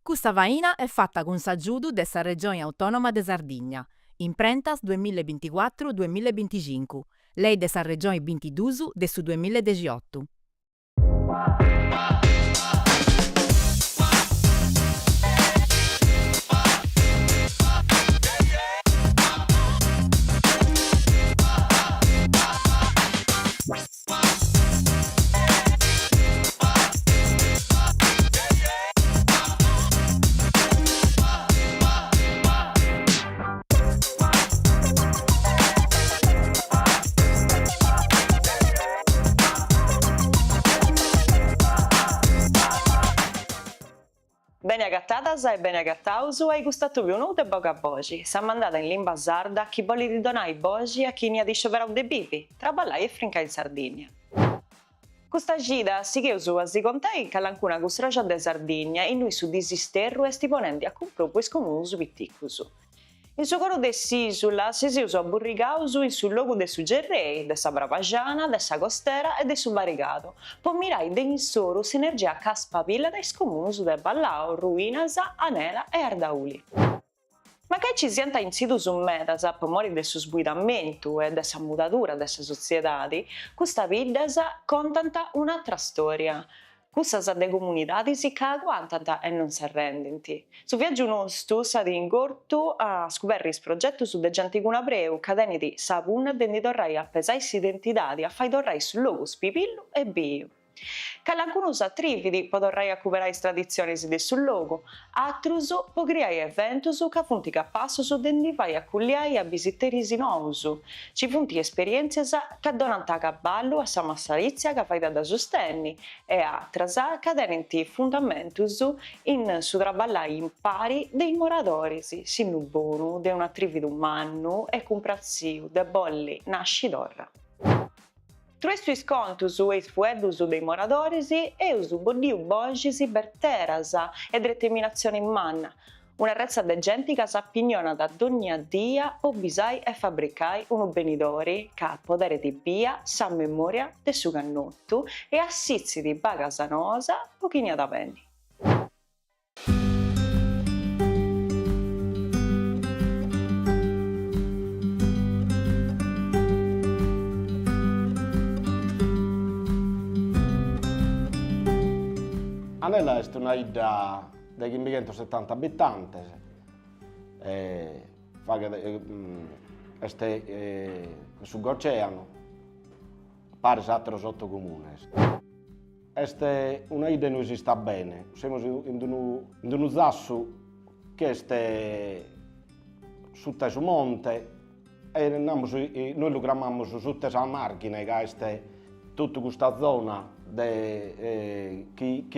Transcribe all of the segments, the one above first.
Questa vaina è fatta con s'aggiudu dessa Regione Autonoma de Sardigna, in prentas 2024-2025, lei dessa Regione 22 de su 2018. Bene agattatas e bene agattausu hai gustato venuto e boga bogi. Sa mandata in lingua sarda chi vuole ridonare i bogi a chi ne ha di scioperau de bibi, traballai e frinca in Sardegna. Questa gita si che usu a si contai che l'ancuna custrocia de Sardegna in lui su disisterru e stiponenti a compropus come usu pitticusu. In su coro de s'isula si usa a burricausu in sul logo de su gerrei, de sa bravagiana, de sa costera e de su baricato. Po mirai de insoru sinergia caspa pilla de scomunusu de Ballao, Ruinasa, Anela e Ardauli. Ma che ci sienta in situ su metas per mori del suo sbuitamento e della mutatura della società, questa vidasa contanta un'altra storia. Questa de comunità si aguantano e non si arrendono. Su viaggio nostro state in corto a scoprire il progetto su de gente con abreu, cadeni di sapun e torrai a pesare identità, a fai torrai su logo spipillo e bio. Calancunos attrividi potorrai recuperare tradizioni di sul logo, altrus po creare eventos che funti capassos dendi vai a culiai a visiteri nousu. Ci funti esperienze che donano a cavallo a sa massarizia che fai da sostenni e altras che tenenti fundamentus in su traballai in pari dei moradori, sinu bonu de un attrivido umano e compraziu de bolli nasci d'orra. Truestu iscontus e fueddus dei moradores e usu bodiu bogis berteras e determinazione in manna. Una razza de gente che s'appignona da ogni dia po bisai e fabbricai un benidori che ha potere di via sa memoria de su cannottu e assizi di bagasanosa pochini da penni. Anela è una isla di 570 abitanti, sull'oceano, pare altri 8 comuni. È una isla che non esiste bene, siamo in un zasso che è sotto il monte e noi lo chiamiamo sotto la margine, che è tutta questa zona che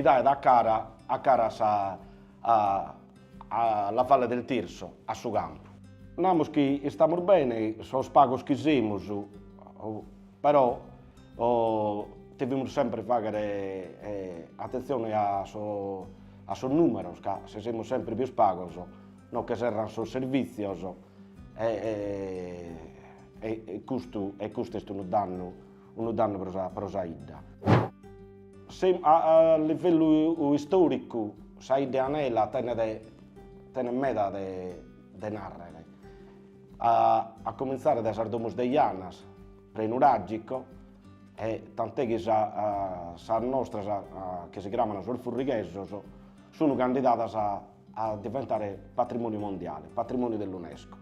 dà da cara alla Valle del Tirso, a suo campo. Noi che stiamo bene, sono spagos che siamo, però dobbiamo sempre fare attenzione a suo numero, se siamo sempre più spagos, non che servono sul servizio, e questo è un danno per la idea. A livello storico, la idea Anela tiene meta di narrare. A cominciare da Sardomus de Ianas, Reino Ragico, e tant'è che la nostra, che si chiamano sul Furrigheso, sono candidate a diventare patrimonio mondiale, patrimonio dell'UNESCO.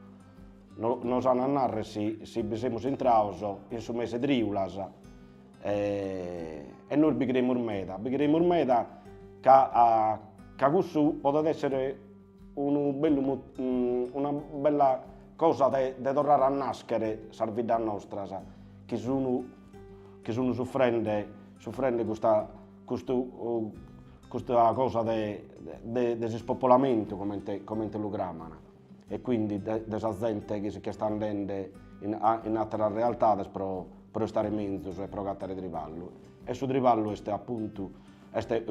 Noi siamo a narrare se siamo entrati in su mese di Riulas, e noi bigheremo meta che questo potrebbe essere una bella cosa da tornare a nascere la vita nostra, che sono soffrendo questa cosa di spopolamento, come lo chiamano, e quindi della gente che sta andando in altre realtà per stare in mezzo e per gattare trivallo. E su trivallo è appunto è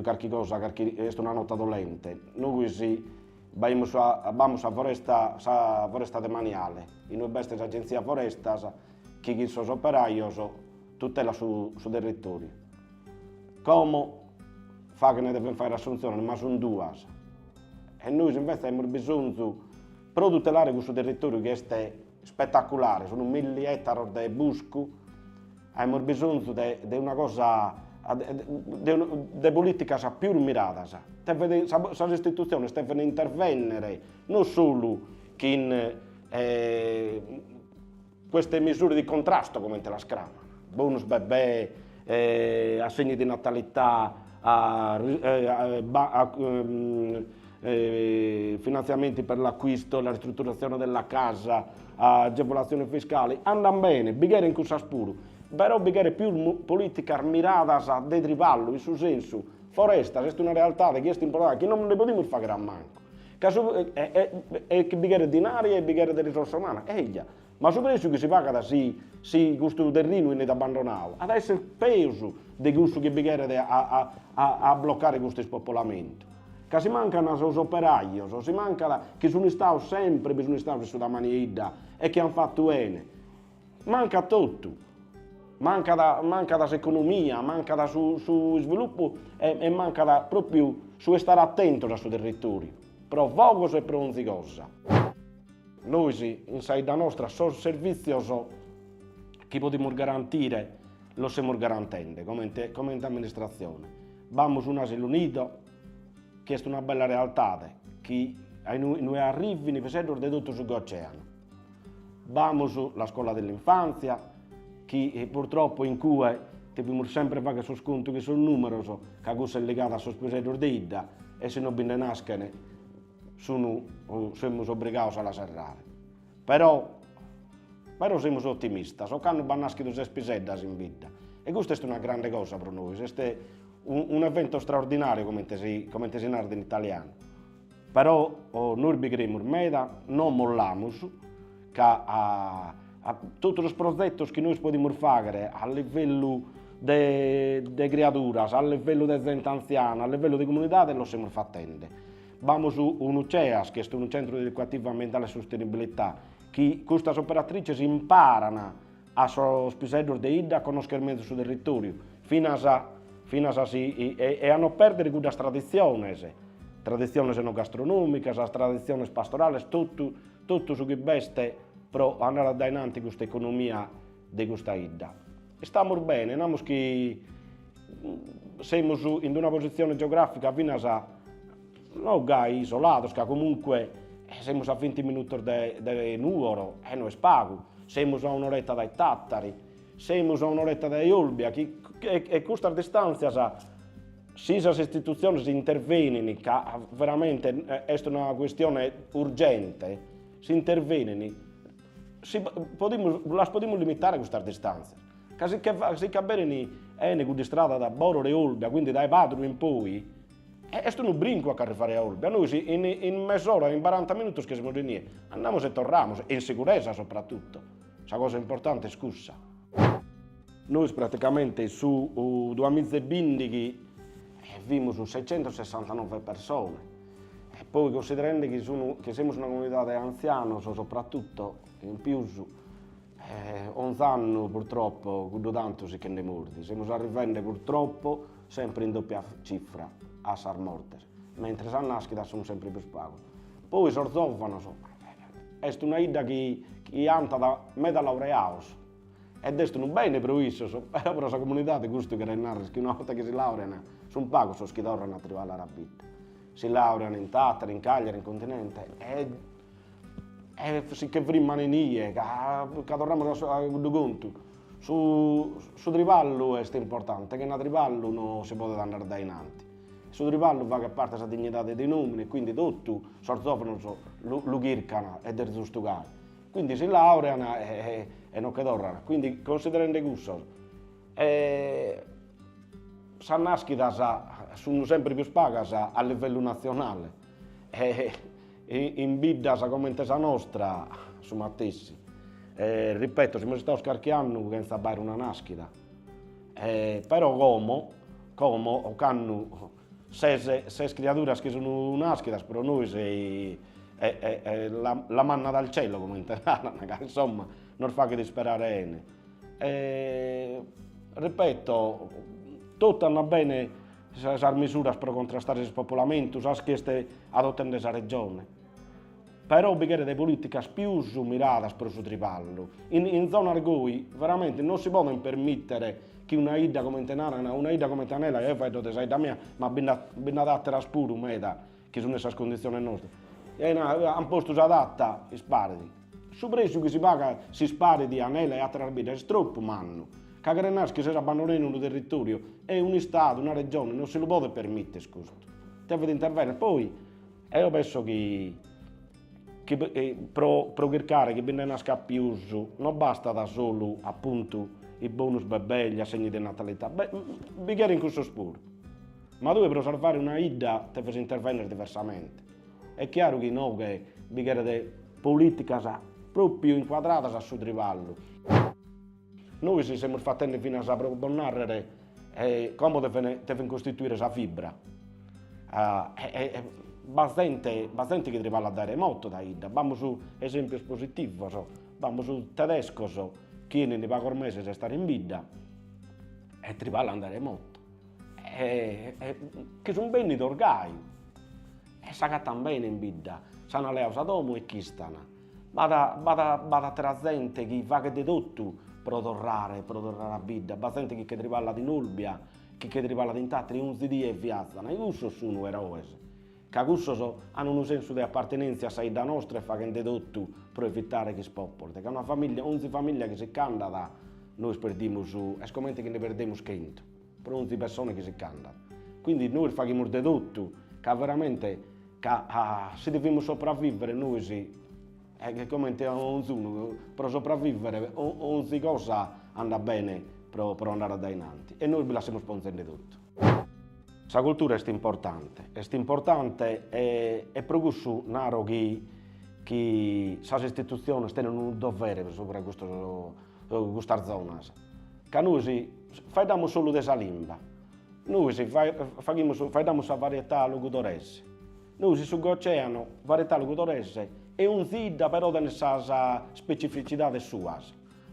una nota dolente. Noi vamos a foresta de Maniale, in queste agenzie forestas che sono operai tutela su territorio. Come fa che ne devono fare assunzioni, ma sono due. e noi invece abbiamo bisogno per tutelare questo territorio che è spettacolare, sono 1000 ettari di bosco, abbiamo bisogno di una cosa, di politica più mirata. Le istituzioni devono intervenire non solo in queste misure di contrasto come te la scrama, bonus bebè, assegni di natalità, finanziamenti per l'acquisto, la ristrutturazione della casa, agevolazioni fiscali, andano bene, bighere in questo spuro, però bighere più politica mirata di triballo, in suo senso, foresta, è una realtà che è importante, che non ne possiamo fare gran manco. È bighere di aria e bighere di risorse umane, ma soprattutto che si paga da questo terreno non è abbandonato, ad essere peso di questo che bighere a bloccare questo spopolamento. Che si mancano gli operai, si manca che sono stati sempre bisogna stare sulla maniera e che hanno fatto bene. Manca tutto, manca dall'economia, manca da su sviluppo e manca proprio su stare attento al suo territorio, però vogos e pronti cosa. Noi, in da nostra, sono servizi che possiamo garantire, lo stiamo garantendo come amministrazione. Abbiamo un asilo nido, che è una bella realtà, che noi arriviamo di tutto sull'oceano. Abbiamo la scuola dell'infanzia, che purtroppo in cui dobbiamo sempre fare su sconto che sono numerosi, che è legato a sospesero di e se non ne nascono siamo obbligati a serrare. Però siamo ottimisti, so che hanno nascono 6 spiseddas in vita e questa è una grande cosa per noi. È un evento straordinario come si narra in italiano. Però noi bigheremo meda, non molliamo, che a tutti i progetti che noi possiamo fare a livello di creature, a livello di gente anziana, a livello di comunità, lo stiamo facendo. Abbiamo un UCEAS, che è un centro educativo ambientale e sostenibilità, che queste operatrici imparano a spisedere di ida a conoscere meglio sul territorio, fino a e hanno perduto quelle tradizioni enogastronomiche, tradizioni pastorali, tutto su che beste per andare avanti questa economia di questa ida. E stiamo bene, siamo in una posizione geografica fino a non isolato, che comunque siamo a 20 minuti da Nuoro e non è spago, siamo a un'oretta dai Tattari, siamo a un'oretta da Olbia, e questa distanza se le istituzioni intervengono, che veramente è una questione urgente, si intervengono, possiamo limitare questa distanza. Se cammini di strada da Boro e Olbia, quindi dai Padru in poi, è un brinco a arrivare a Olbia. Noi in mezz'ora, in 40 minuti che siamo lì, andiamo e torniamo, in sicurezza soprattutto. Questa cosa importante, scusa. Noi praticamente su 2020 vimmo su 669 persone e poi considerando che siamo una comunità di anziani, soprattutto in più, 11 anni purtroppo, con tanto si che ne morti. Siamo arrivando purtroppo sempre in doppia cifra a sar morte, mentre le nascite sono sempre più spaghe. Poi sorzovano, è una ida che anta da me da laureato. Ed è un bene per questo, però per la comunità di questo che una volta che si laureano, sono paghi, sono che tornano a trovare la vita. Si laureano in Tattari, in Cagliari, in continente, e si che rimane lì, che torniamo a conto. Su triballo è importante, che in triballo non si può andare da innanti. Su triballo va che parte la dignità dei nomini, quindi tutto sorzofono lo chircano e del giusto gare. Quindi si laureano e non che tornano. Quindi considerando questo, le nascite sono sempre più spaghe a livello nazionale. In vita come la nostra, sono attesi. Ripeto, siamo stati scarchiando senza fare una nascita. Però come hanno 6 creature che sono nascite, per noi la manna dal cielo, come interana, insomma, non fa che disperare. Ripeto, tutto andrà bene esas misures per contrastare il spopolamento, che ste adottando esa regione. Però bighere de politicas più mirate per il triballo. In zona Argoi veramente non si può permettere che una ida come Tenarana, una ida come Tanella, che fai da sai da mia, ma binda dattera spuru meda, che sono queste condizioni nostre. E hanno posto adatta e sparidi. Su prezzo che si paga si sparidi a Nella e a Trarbida, è troppo manno. Cagarenas che si abbandonano in un territorio, è un Stato, una regione, non se lo può permettere, scusa. Deve intervenire. Poi, io penso che per cercare che venga a più non basta da solo appunto i bonus bebè, gli assegni di natalità, bisogna in questo spuro. Ma dove per salvare una ida deve intervenire diversamente. È chiaro che noi che bisogna di politica proprio inquadrata sul triballo. Noi ci siamo fatti fino a proporre come deve costituire questa fibra. Bastante che triballa dare molto da ida. Vamo su esempio positivo, vamo su tedesco, che ne va ormese se stare in vita e triballa andare molto. Che sono beni d'orgai e sagatan bene in vita, sanno le a domo e chi stanno. Bada tra gente che fa che di tutto produrrare a vita, bastante che triballa di Nulbia, che triballa di Intatri, un di e viazzano, e questo sono eroi. Che questo hanno un senso di appartenenza a da nostra e fa che di tutto per evitare che si popolo. Che una famiglia, 11 famiglie che si candida, noi perdiamo su, e scommente che ne perdiamo 100, per 11 persone che si candidano. Quindi noi facciamo di tutto, che veramente, se dobbiamo sopravvivere noi sì, che come ognuno, per sopravvivere ogni cosa anda bene per andare da innanzi e noi vi lasciamo sponsor di tutto. La cultura è importante e per questo naro che le istituzioni hanno un dovere sopra questa zona. Che noi facciamo solo della lingua, noi facciamo la varietà logudorese, noi sull'oceano varietà logudorese e un zida però da nessa specificità sua.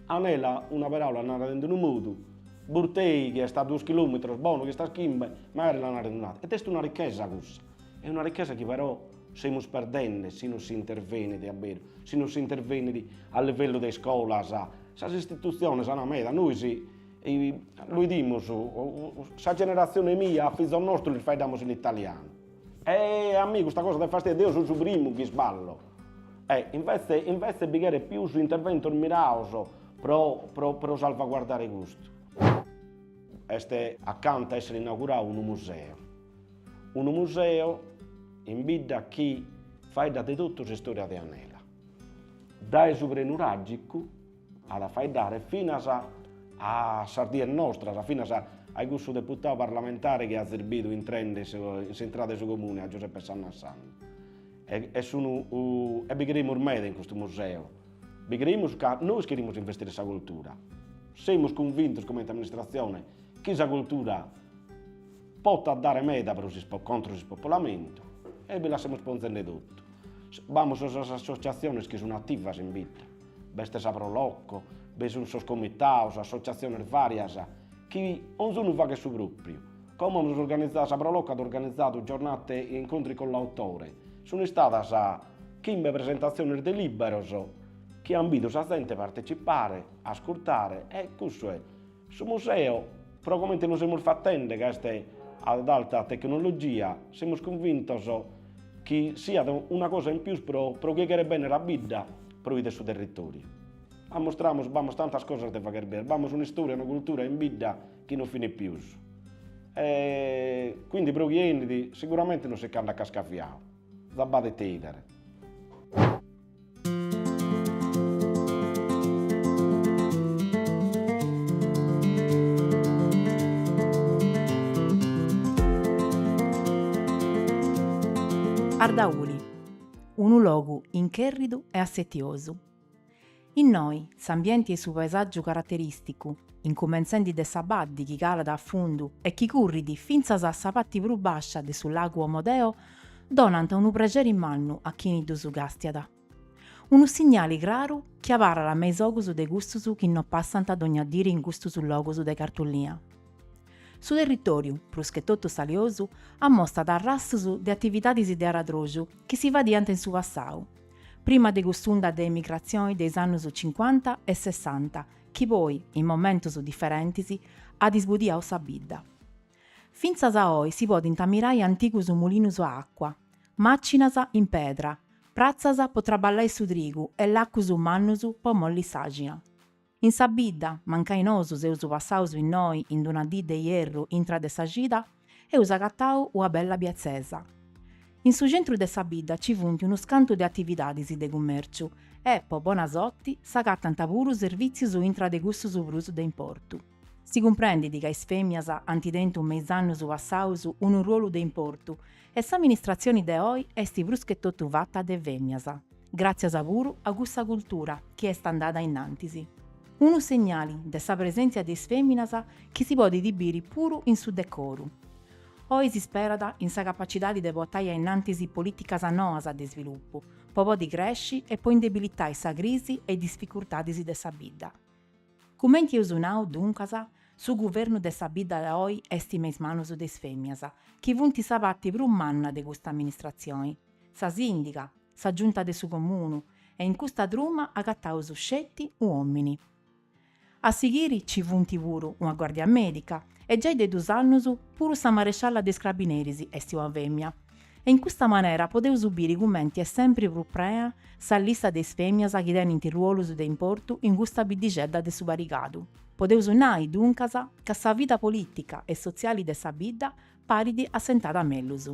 Anela una parola nara dentro un modo, Burtei che sta a 2 chilometri, buono che sta a Kimbe, magari l'hanno radunata. Ed è una ricchezza questa. È una ricchezza che però stiamo perdendo se non si interviene davvero, se non si interviene a livello di scuola, le istituzioni sono meda, noi lo diciamo, la generazione mia, figlio nostro, li facciamo in italiano. E a me questa cosa dà fastidio, io sono il primo che sballo. Invece bisogna più su intervento mirato per salvaguardare questo. Accanto a essere inaugurato un museo in vita che fa di tutto la storia di Anela. Dai sovranuragico a fare dare fino a Sardegna nostra, fino a questo deputato parlamentare che ha servito in trend in entrate sul comune a Giuseppe Sannassano. E bisogna ormai in questo museo. Bisogna che noi queremos investire in questa cultura. Siamo convinti come amministrazione che questa cultura può dare meta contro il spopolamento e vi lasciamo sponsor tutto. Vamos a associazioni che sono attive in vita. Beste Saprolocco, sono comitati, associazioni varie che ognuno fa che suo gruppo. Come abbiamo organizzato Saprolocco, ha organizzato giornate e incontri con l'autore. Sono state 15 presentazioni di libero che hanno visto la gente partecipare, ascoltare e questo è. Sul museo, probabilmente non siamo fattenti che è ad alta tecnologia, siamo convinti che sia una cosa in più per chiedere bene la vita per il suo territorio. Mostriamo tante cose da fare bene, abbiamo una storia, una cultura in vita che non finisce più. Quindi per chi sicuramente non si canta a cascafiato. Zabbate Tigre. Ardauli, un luogo incherrido e assetioso. In noi, s'ambienti e su paesaggio caratteristico, incomenzando de sabaddi chi cala da fondo e chi curridi finza a sapatti più bascia de sul lago Amodeo, donant un piacere in mano a chi ne su gastiada. Un segnale chiaro che avara la mesogusu de gustusu che non passano ad ogni dire in gusto sul logosu de cartolina. Su território, pruschetotto salioso, ammostra da rassus de atividades de aradroju che si vadiant in su passau. Prima de costunda de emigrazioni dei anni 50 e 60, che poi, in momentos differenti, ha disbudiau sa bidda. Finzas a oi si podint ammirai antigus mulinus a acqua, machinas in pedra, prazzas po traballai su trigu e laccus mannus po molli sagina. In sa bidda, mancainosus eus passaus in noi in una dì de ierru intra de sa gida, eus agattau una bella piazzesa. In su centru de sa bidda ci funt unu scantu de attividadis de commerciu e, po bonasotti, s'agattant puru servizius intra de gustus prus de importu. Si comprendit ca is femias antidentum meis annus passaus unu ruolu de importu e s'amministrazione de oi est pruschettotu fatta de femmias, grazias puru a cussa cultura chi est andada innantisi. Unu segnali de sa presenza de is femminas chi si podi dibiri puru in su decoru. Oi si sperat in sa capacidade de portare innantisi politicas noas de sviluppu, po podi cresci e po indebilitai sa crisi e difficultadis de sa bidda. Cumenti eus nau, duncas, su governu de sa bidda de oi est in meis manus des femmias, chi funt sa parti prus manna de custa amministrazione, sa sindica, sa giunta de su comunu, e in custa truma agattaus scetti uomini. A seguiri ci funt puru una guardia medica, e già de 2 annus puru sa marescialla des carabineris est una femmia. E in questa maniera podeus subire cumenti e sempre più prea sa lista des femmias chi tenint ruolus de importu in custa biddigedda de su baricadu. Podeus nai, duncas, ca sa vita politica e sociali de sa bidda paridi assentada mellus.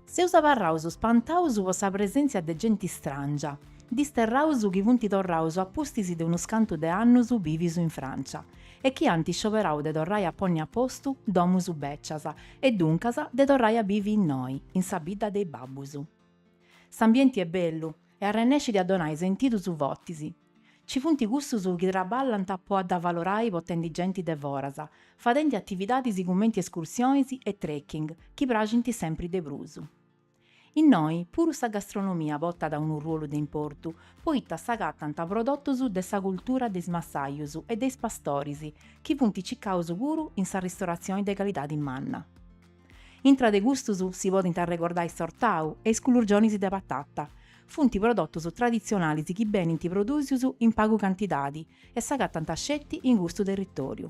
Seus abarraus spantaus po sa presenza de gente strangia, disterraus chi funt torraus a postis de unu scantu de annus vivis in Francia, e chi anti scioperau de torrai a ponni a postu domus beccias, e duncas de torrai a vivi in noi, in sa bidda dei babbus. S'ambienti è bellu, e arrennescit a donai sentitus votisi. Ci funt gustus chi traballant po ad avvalorai potendi genti de voras, fadenti attividadis cumenti escursionis e trekking, chi pragint sempre de prusu. In noi, puru sa gastronomia porta da un ruolo de importu, poitta s'agattant prodottus de sa cultura des massaius e des pastoris, chi funt ciccaus puru in sa ristorazione de qualitadi manna. Intra de gustus si podint arrecordai sortau e sclurgionis de patata, funt prodottus tradizionalis chi benint produsius in pagu cantidadi e s'agattant scetti in gustu territoriu.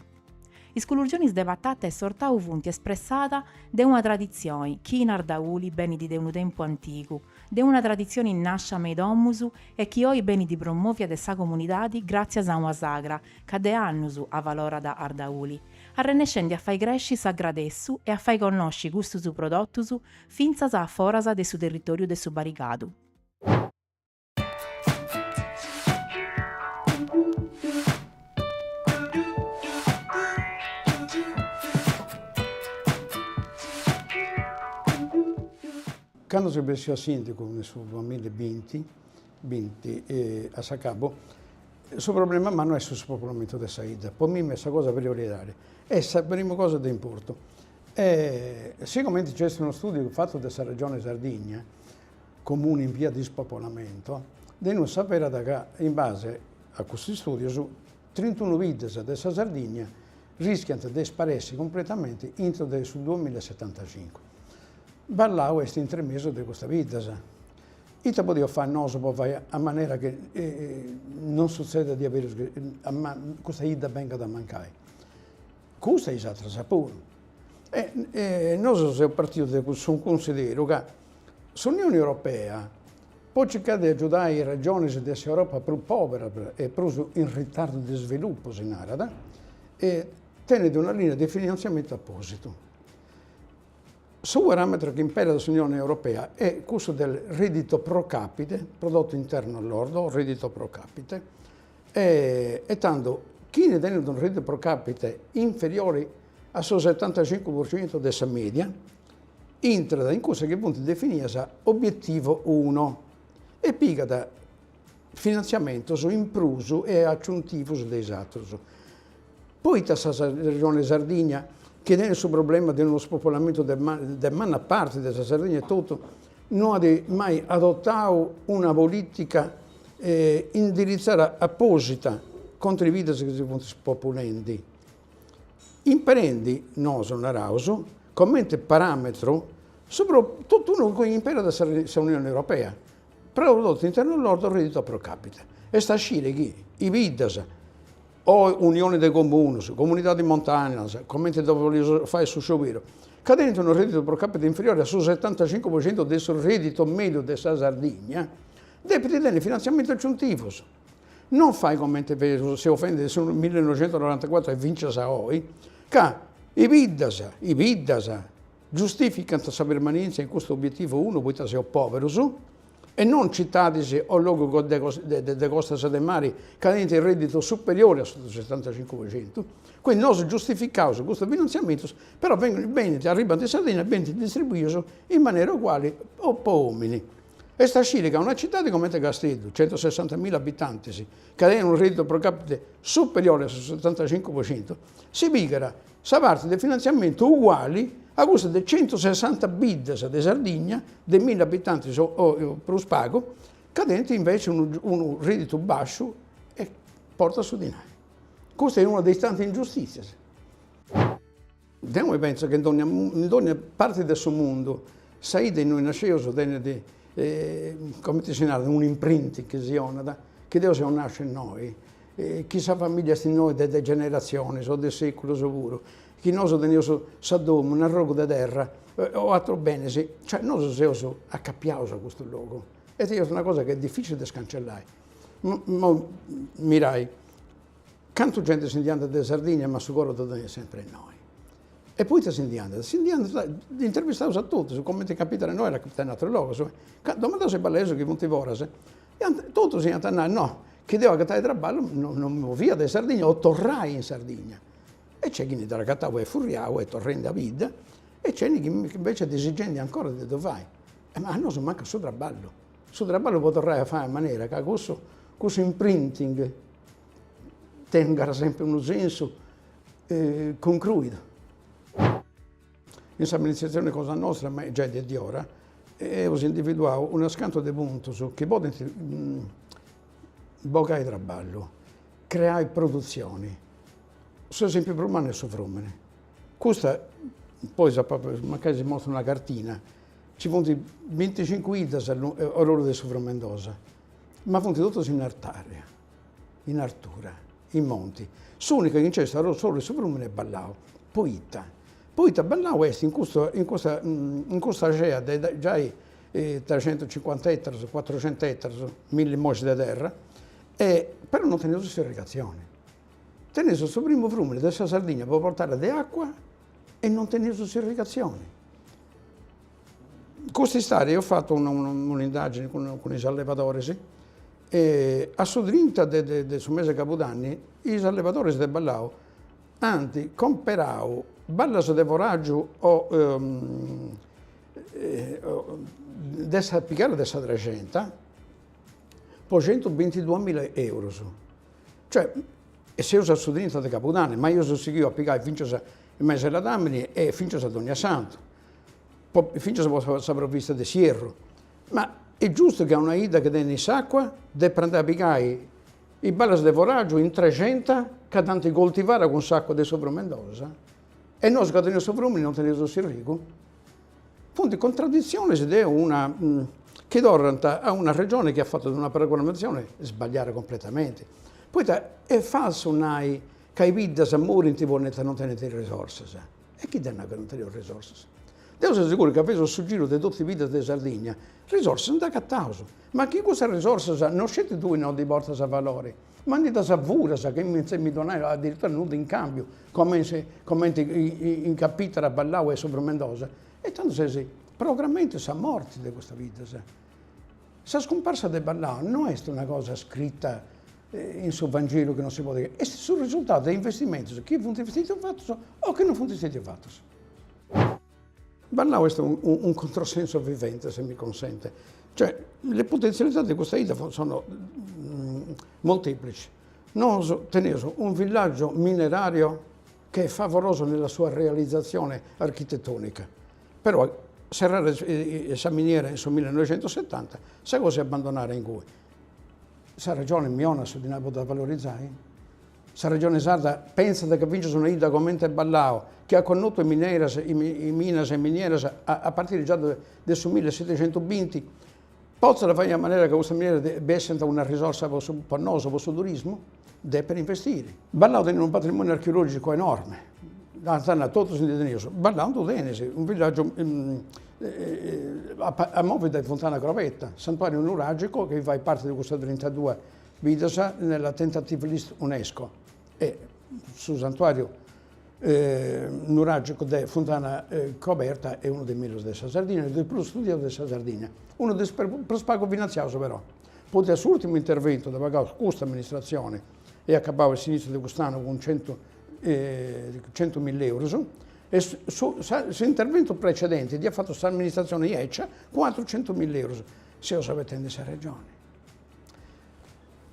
Is culurgionis de patata e sortau funt espressata de una tradizione chi in Ardauli benit de unu tempu antigu, de una tradizione in nascia mei domus e chi oi benit promovia de sa comunidadi grazias a una sagra, ca de annus a valora da Ardauli, arrennescendi a fai cresci sa gradessu e a fai connosci gustus prodottus finzas a foras de su territoriu de su baricadu. Quando si è sindaco nel suo 2020 a Sacabo, il suo problema ma non è sul spopolamento della Saida, per me è questa cosa prioritaria, è la prima cosa di importo. Siccome c'è uno studio fatto dalla regione Sardegna, comune in via di spopolamento, di non sapere che in base a questo studio su 31 vides della Sardegna rischiano di spararsi completamente entro sul 2075. Ballau è intermesso di questa vita. Ita poteva fare a maniera che non succeda di avere questa vita venga da mancare. Questa è esatta sapore. Noi siamo partiti su un considero che l'Unione Europea può cercare di aiutare le regioni dell'Europa più povere e più in ritardo di sviluppo in Arada e tenere una linea di finanziamento apposito. Il parametro che impera dall'Unione Europea è quello del reddito pro capite, prodotto interno lordo, reddito pro capite, e tanto chi ne tiene un reddito pro capite inferiore al 75% della media, entra in questo che punto definisce obiettivo 1 e piga da finanziamento impruso e aggiuntivo dei altri. Poi la regione Sardegna che nel suo problema dello spopolamento del manna parte della Sardegna e tutto, non ha mai adottato una politica indirizzata apposita contro i vite che si spopolenti. imprendi noso narauso, come parametro, soprattutto uno che impera dall'Unione Europea, prodotto interno lordo, reddito pro capite. E sta scire chi? I vidas, o unione dei comuni, comunità di montagna, come dove fai su Scioviro, che dentro un reddito pro capite inferiore al 75% del reddito medio della Sardegna, deve tenere finanziamento aggiuntivo. Non fai come se offende sul 1994 e vince a Saoi, che i vidas giustificano la permanenza in questo obiettivo 1, poi sei povero su, e non cittadisi o luogo de costa de mari cadente il reddito superiore al 75%. Quindi non si giustifica questo finanziamento, però vengono i beni che arrivano in Sardegna, beni distribuiti in maniera uguale o per uomini. E sta Scirica è una città di come Castello, 160.000 abitanti, che ha un reddito pro capite superiore al 75%, si pigara sa parte del finanziamento uguali a questo dei 160 bid di Sardegna, dei 1.000 abitanti per spago, che dentro invece un reddito basso e porta su di noi. Questa è una delle tante ingiustizie. Io penso che in ogni parte del suo mondo, sai di noi nasceva, come ti si dice, un imprinting che si ha, che Dio nasce in noi, chissà famiglia di noi delle generazioni, o dei secoli sicuro, che noi teniamo Saddome, un arrogo di terra, o altro bene, cioè noi siamo accappiati a questo luogo, e è una cosa che è difficile da scancellare. Mirai, quanto gente si indiana da Sardegna, ma su coro è sempre noi. E poi si indiana, intervistato a tutti, su come ti capita noi, era capitato il luogo, domanda se balleso che non ti vorrà, tutti si hanno no, che devo accattare traballo, non mi via da Sardegna, o torrai in Sardegna. E c'è chi ne dà cattavo e furriavo e torrende a vita, e c'è chi invece è esigente ancora di dove vai. Ma non si manca su traballo. Su traballo può tornare a fare in maniera che questo imprinting tenga sempre un senso concluido. In amministrazione cosa nostra, ma già di ora, ho individuato un scanto di punti su che può bocare traballo, creare produzioni. Per esempio, per umano e sovrumane. Questa, poi magari si mostra una cartina, ci sono 25 idas all'ora di Sovramendosa, ma sono tutti in altaria, in altura, in monti. L'unica che c'è solo il sovrumane è Ballao, Poita. Poita Ballao è in questa area già 350 ettari, 400 ettari, 1000 mosci di terra, però non teneva irrigazione. Teneva il suo primo fiume della Sardegna per portare dell'acqua e non teneva irrigazione. Quest'estate ho fatto un'indagine con i allevatori, sì, e a sudrinta del suo mese Capodanni, i allevatori di Ballao hanno comprato ballas di foraggio o dessa piccare dessa 300 per 122.000 euro. Cioè, e se usa sudrinta di Capodanni, ma io sono seguito a piccare finché il mese della Damini e finché a Dogna Santo. Finché si provvista di sierro. Ma è giusto che una ida che tiene acqua deve andare a piccare i ballas di foraggio in 300 che tanti coltivare con sacco di Sovramendosa e noi che teniamo sovrumini non teniamo sirrico. Punto di contraddizione si deve una che dorranta a una regione che ha fatto una programmazione sbagliare completamente. Poi è falso che i vidas a muri in Tivonetta non tenete risorse. E chi danno che non tenete risorse? Devo essere sicuro che avete sul giro di tutti i video di Sardegna, risorse non da cattauso. Ma chi questa risorse non siete tu non di porta a valore, ma di da savura, che mi donai addirittura nulla in cambio, come in capitolo a Ballao e Sovramendosa. E tanto se programmamente sono morti di questa vita. La scomparsa di Ballao non è una cosa scritta in suo Vangelo che non si può dire, è sul risultato degli investimenti, chi sono investiti fatto o che non sono investiti fatto. Ballao è un controsenso vivente, se mi consente. Cioè, le potenzialità di questa ida sono molteplici. Noi teniamo un villaggio minerario che è favoloso nella sua realizzazione architettonica. Però, serrare questa miniera nel 1970, sa cosa abbandonare in cui? Sa ragione Miona su di noi da valorizzare? La regione sarda pensa che vince una ida come in Ballao, che ha connotato i minas e minieras a partire già del 1720, pozza la fare in maniera che questa miniera debba essere una risorsa per noi, per il turismo, deve investire. Ballao tiene un patrimonio archeologico enorme. Stanno tutti in Denese. Ballao è un villaggio a movida di Fontana Crovetta, santuario nuragico che fa parte di questa 32 Vidasa nella tentative list UNESCO. E sul santuario nuragico di Fontana Coberta è uno dei meglio della Sardegna, dei più studiati della Sardegna. Uno dei più spago finanziario però. Poi il suo ultimo intervento da questa amministrazione e accabava il sinistro di quest'anno con 100.000 euro. E l'intervento precedente ha fatto questa amministrazione IECA 400.000 euro. Se lo sapete in questa regione.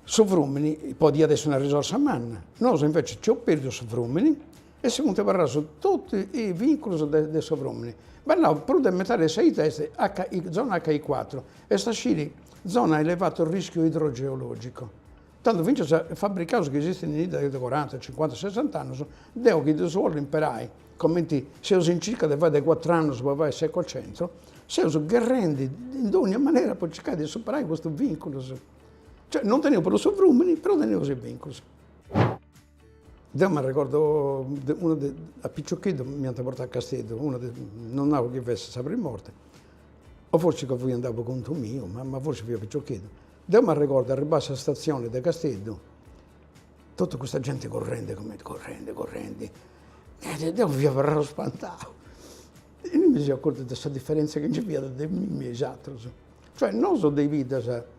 Sovrumini, poi adesso una risorsa manna. Noi invece ci ho perso sovrumini e si conterà su tutti i vincoli dei sovrumini. Ma no, per mettere 6 teste, zona HI4, e sta sciri, zona elevato rischio idrogeologico. Tanto vince fabbricato che esiste in Italia da 40, 50, 60 anni, devo che i suoli imperai, commenti, se usi in circa dai 4 anni, se vai secco al centro, se usi guerrendi in ogni maniera per cercare di superare questo vincolo. Cioè, non tenevo per i sovrumini, però tenevo i vincoli. Io mi ricordo, a Picciocchino mi hanno portato a Castello, non avevo che fosse sempre morte, o forse che voi andavo conto mio, ma forse più a Picciocchino. Io mi ricordo, arrivare alla stazione di Castello, tutta questa gente corrente, io vi avrò spantato. E non mi sono accorto di questa differenza che c'è dai miei esatto. Cioè, non sono dei vita,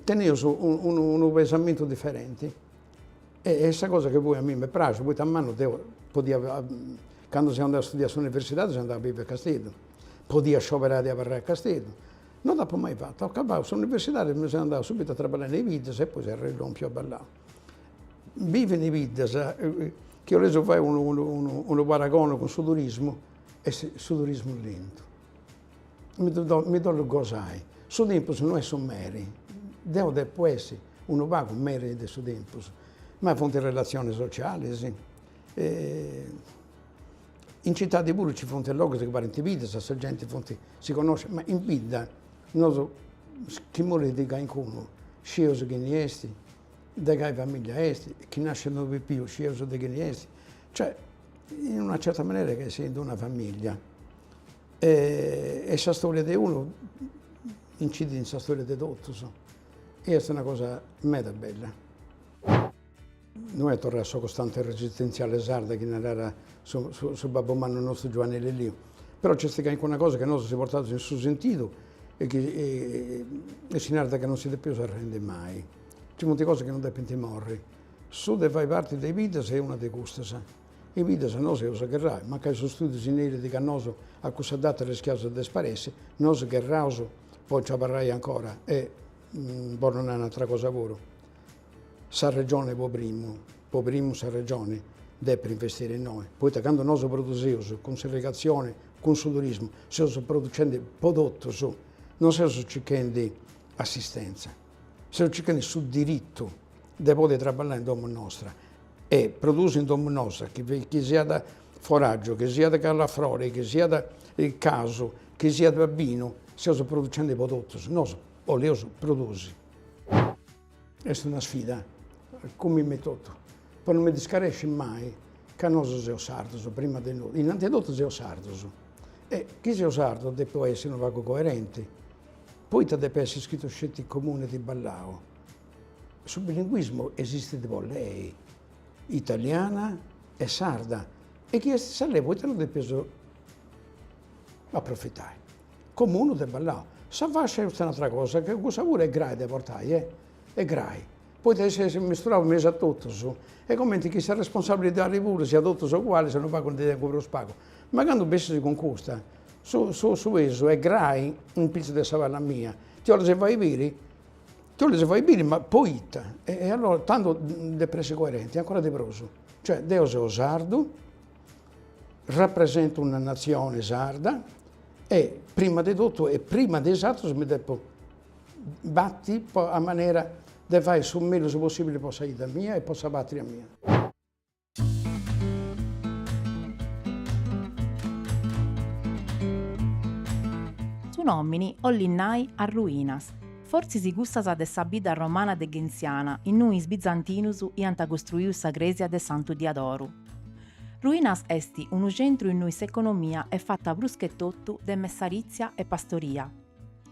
tenevo un pesamento differente e questa cosa che poi a me mi piace, poi a mano quando si andava a studiare all'università si andava a vivere a Castello, podia scioperare a parlare a Castello, non l'ho mai fatto, ho acabato all'università e mi sono andato subito a lavorare nei Vidas e poi si era più a ballare. Vive nei Vidas, che ho reso fare un paragone con il turismo e il turismo lento. Mi do lo gozai. Su tempo non è meri, deve essere un vago meri di su tempo, ma fonte relazioni sociali, sì. In città di Buru ci sono luoghi che vanno in vita, se la gente si conosce, ma in vita, noi, chi muore di qualcuno, sceso che ne esti, da che famiglia esti, chi nasce non più, sceso di che ne esti, cioè, in una certa maniera che sei di una famiglia. E questa storia di uno incide in questa storia di tutti. E questa è una cosa meda bella. Noi torniamo a costante resistenziale sarda che era su babbo manno nostro Giovanni Lelio. Però c'è stata anche una cosa che noi si è portato in suo sentito e che si narra che non si deve più arrendere mai. Ci sono molte cose che non devono morire. Su deve fare parte dei vita se è una di queste. I vita se no si usa che ma che sono studi in neri di cannoso a questa data rischiato di sparesse, non si che rauso, poi ci parrai ancora e poi non è un'altra cosa vero. Sa regione po primo sa regione deve investire in noi. Poi quando noi produciamo con segregazione, con il turismo, stiamo producendo prodotti, non stiamo cercando assistenza, stiamo cercando sul diritto di poter lavorare in domo nostra. E produce in domo nostra, che sia da foraggio, che sia da calafrore, che sia da caso, che sia da vino, stiamo producendo i prodotti, noi olio produci. Questa è una sfida, come metodo. Poi non mi discaresce mai che noi siamo sardi, prima di noi. Innanzitutto siamo sardi. E chi sia sardo deve essere un vago coerente. Poi deve essere scritto scetti comune di Ballao. Sul bilinguismo esiste di lei. Italiana e sarda e che se lei poi te lo deve approfittare. Comune di Ballao. Se faccia un'altra cosa, che cosa vuole è grai da portare, è grai. Poi se misturava mese a tutto, e come chi sia responsabile della pure, sia tutto uguale, se non va con il copro spago. Ma quando bessi si conquista, su eso è grai, un pizzo di savana mia, ti ho se vai veri, ma poi e allora tanto di prese coerenti, ancora di proso. Cioè, Dio è sardo, rappresenta una nazione sarda e prima di tutto e prima di esatto mi devo batti a maniera de fare su meglio possibile per la vita mia e per la patria mia. Su nomini ollinnai a Ruinas. Forse si gustas de sa bida romana de Genziana, in nuis bizantinus iant costruiu sa gresia de Santu Diadoru. Ruinas esti unu centru in nuis economia e fatta bruschettottu de messarizia e pastoria.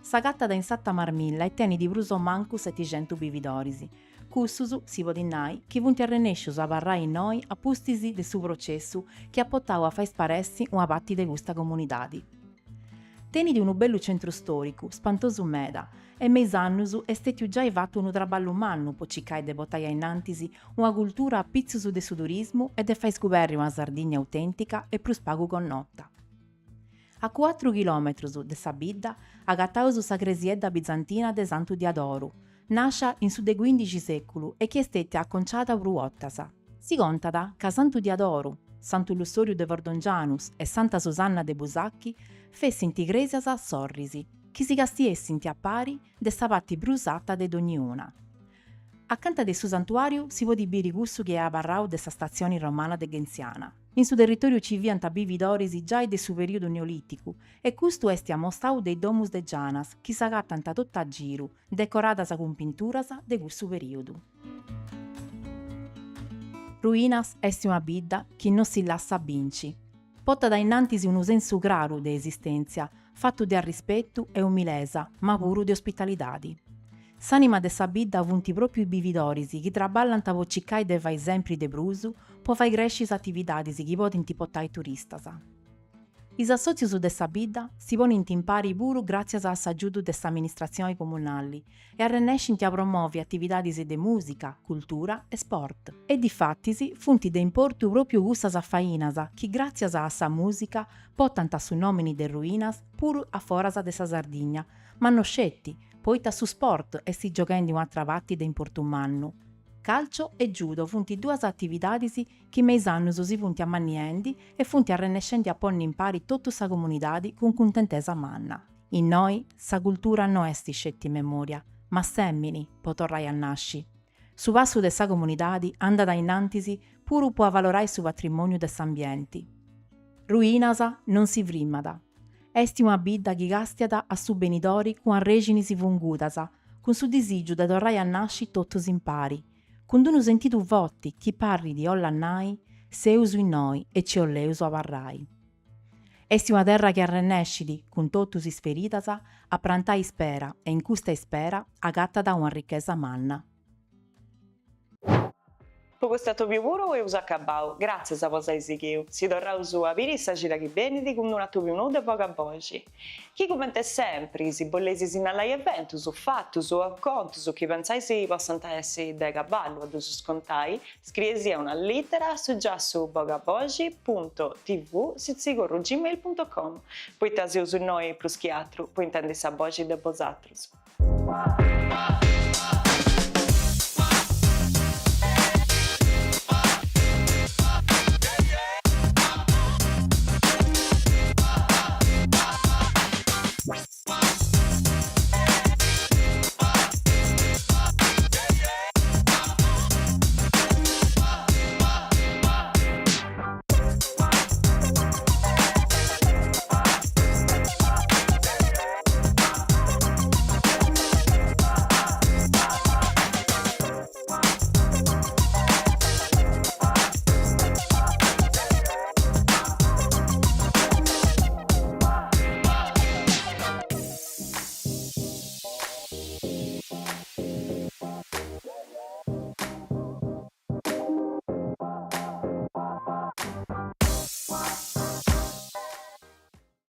Sa gatta da insatta marmilla e teni di bruso mancu 700 bividorisi. Cussus, si vodinnai, chi vunti arrenescius a barrai in noi a pustisi de su processu che appottau a fai sparessi una patti de gusta comunidadi. Teni di unu bellu centru storicu, spantosu meda, e meis annus estetiu già fattu unu traballu mannu po ciccai de botaia innantisi una cultura a pizzusu de su turismu e de fai scuberri una Sardigna autentica e prus pagu connota. A 4 chilometrus de sa bidda agattausu sa gresiedda bizantina de Santu Diadoru, nascia in su de XV seculu e chi estette acconciata pruottasa. Si contada ca Santu Diadoru, Santu Lussoriu de Vordongianus e Santa Susanna de Busacchi fessinti gresias a sorrisi, chi si castiessinti a pari de sa patti brusata de dogniuna. Accanta de su santuariu si vodi biri gussu che è abarrau de sa stazione romana de Genziana. In su territoriu ci viant bividorisi già de su periodu neoliticu e custu esti ammostau dei domus de Gianas, chi s'agattant tutta a giru, decoradas cun pinturas de cussu periodu. Ruinas esti una bidda chi non si lassa binci. Potta da innantisi unu sensu claru de esistenzia, fattu de arrispettu e umilesa, ma puru de ospitalidadi. S'anima de sa bidda vunti proprio i bividorisi chi traballant po ciccai de fai esempri de brusu po fai crescis attividadisi chi potenti pottai turistasa. Is assozius de sa bidda si ponint in pari puru grazias a s'aggiudu de s'amministrazioni comunali e arrennescinti a promovi attividadisi de musica, cultura e sport. E difattisi funti de importu proprio gussas affainasa chi grazias a sa musica potant su nomini de Ruinas puru a foras de sa Sardigna, ma non scetti, poita su sport esti giochendi un'altra patti de importu mannu. Calcio e judo funti duas attividadisi chi meis annus si funti ammanniendi e funti arrennescendi a ponni in pari tottu sa comunidadi cun cuntentesa manna. In noi sa cultura non esti scetti memoria, ma semmini potorrai a nasci. Su passu de sa comunidadi andada innantisi puru può valorai su patrimoniu de s'ambienti. Ruinasa non si vrimmada. Esti una bidda chi gastiata a su benidori cun regini si fungudasa, con su disigiu de torrai a nasci tottus in pari, con unu sentitu votti chi parri di olla annai, seusu in noi e ci olleusu avarrai. Esti una terra che arrennescidi, con tottus isferitasa, a prantai spera e in custa spera agattata una ricchezza manna. Po gustato più puro e uso accabau, grazie a voi seguiu. Si torrà su a piri sa gira che venite con un atto più nudo e poca voce. Chi commenta sempre, si bollesi sin all'ai evento, su fatto, su conto, su chi pensai si possano essere da cavallo ad su scontai, scrivesi una lettera su già su bogavoci.tv@gmail.com. Poi tasi su noi plus chiatru, poi intendi sa voce de vosatros.